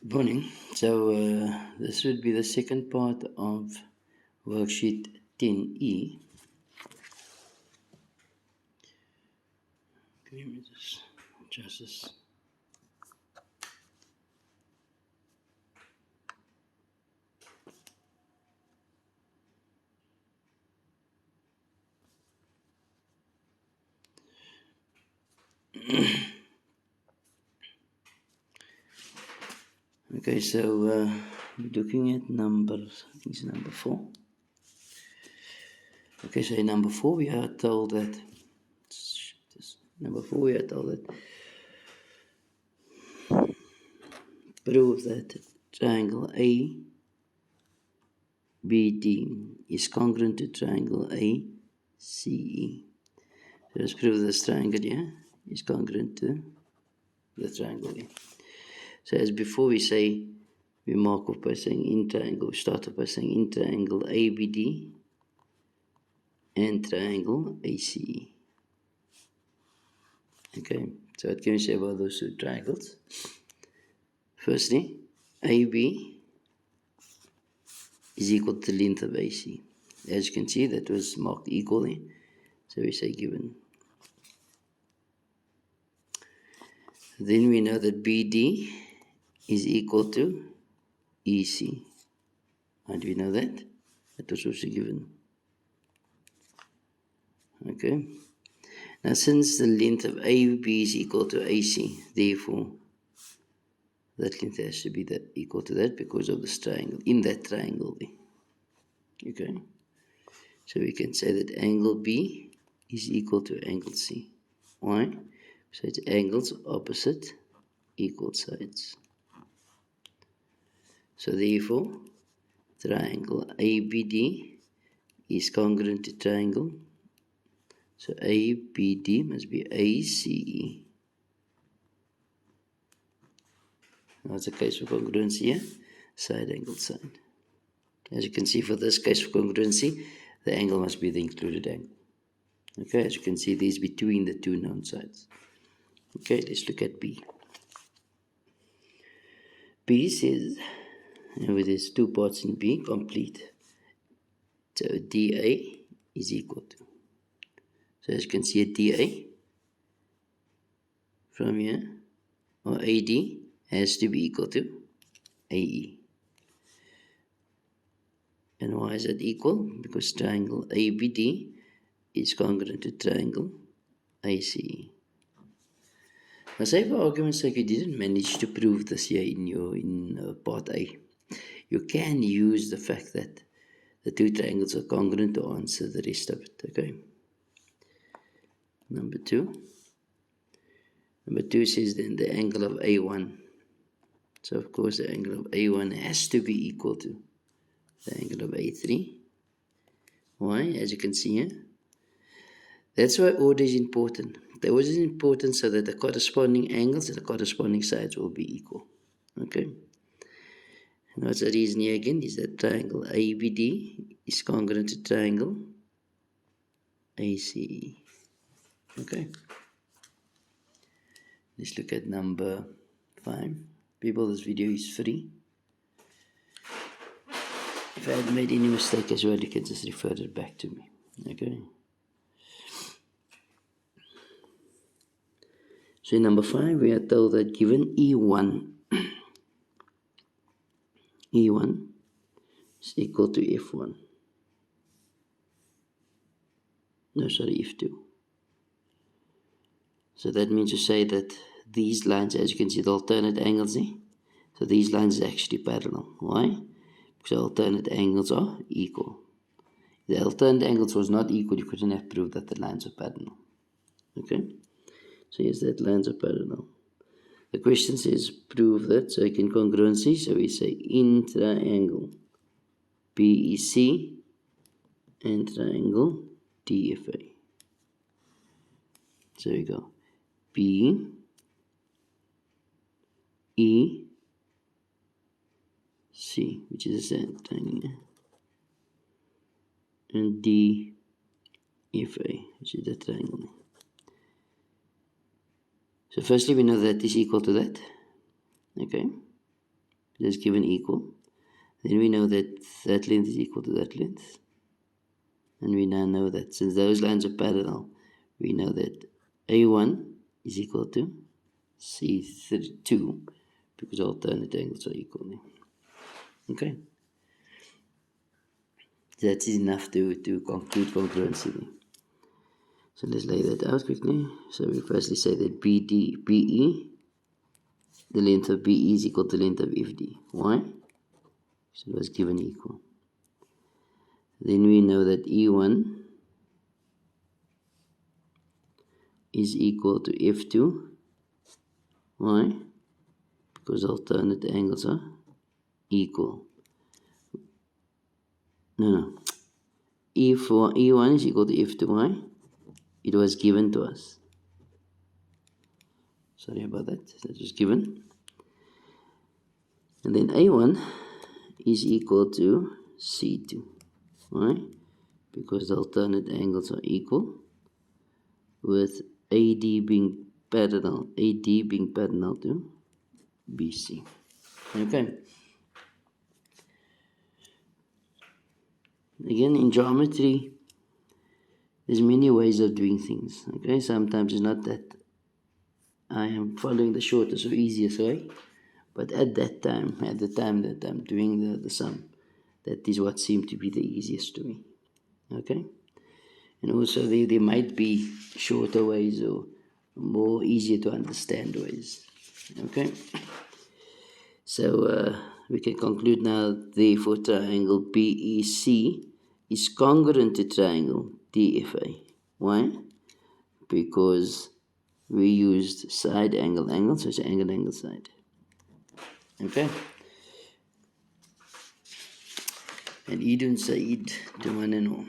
Good morning. So this would be the second part of worksheet 10E. Okay, let me just adjust this. Okay, so looking at number 4. Okay, so in number 4 we are told that prove that triangle ABD is congruent to triangle ACE. So let's prove this triangle here is congruent to the triangle here. So as before we mark off by saying in triangle, start off by saying in triangle ABD and triangle ACE. Okay, so what can we say about those two triangles? Firstly, AB is equal to the length of AC. As you can see, that was marked equally. So we say given. Then we know that BD is equal to EC. How do we know that? That was also given. Okay. Now since the length of AB is equal to AC, therefore that length has to be equal to that because of this triangle, in that triangle. Okay. So we can say that angle B is equal to angle C. Why? So it's angles opposite equal sides. So therefore, triangle ABD is congruent to triangle. So ABD must be ACE. That's the case for congruency here, side angle side. As you can see, for this case for congruency, the angle must be the included angle. Okay, as you can see, these between the two known sides. Okay, let's look at B. B says, with these two parts in B, complete. So DA is equal to. So as you can see, a DA from here, or AD, has to be equal to AE. And why is that equal? Because triangle ABD is congruent to triangle ACE. Now say for argument's sake you didn't manage to prove this here in part A. You can use the fact that the two triangles are congruent to answer the rest of it. Okay. Number 2 says then the angle of A1. So of course the angle of A1 has to be equal to the angle of A3. Why? As you can see here. That's why order is important. The order is important so that the corresponding angles and the corresponding sides will be equal. Okay. And what's the reason here again is that triangle ABD is congruent to triangle ACE. Okay. Let's look at number 5. People, this video is free. If I had made any mistake as well, you can just refer it back to me. Okay. So in number 5, we are told that given E1, E1 is equal to F1. No, sorry, F2. So that means to say that these lines, as you can see, the alternate angles there. So these lines are actually parallel. Why? Because the alternate angles are equal. If the alternate angles was not equal, you couldn't have proved that the lines are parallel. Okay? So yes, that lines are parallel. The question says prove that. So in congruency, so we say in triangle BEC and triangle DFA. So we go B E C, which is the same triangle, and D F A, which is the triangle. So firstly we know that is equal to that. Okay. Just given equal. Then we know that that length is equal to that length. And we now know that since those lines are parallel, we know that A1 is equal to C2 because alternate angles are equal. Okay. That is enough to conclude congruency. So let's lay that out quickly. So we firstly say that BE, the length of BE is equal to the length of FD. Why? So it was given equal. Then we know that E1 is equal to F2. Why? Because alternate angles are equal. No. E1 is equal to F2. Why? It was given to us. Sorry about that. That was given. And then A1 is equal to C2. Why? Because the alternate angles are equal, with AD being parallel to BC. Okay. Again, in geometry, there's many ways of doing things. Okay, sometimes it's not that I am following the shortest or easiest way, but at the time that I'm doing the sum, that is what seemed to be the easiest to me. Okay, and also there might be shorter ways or more easier to understand ways. Okay, so we can conclude now. Therefore, triangle BEC is congruent to triangle DFA. Why? Because we used side angle, so it's angle, side. Okay? And Idun Said to one and all.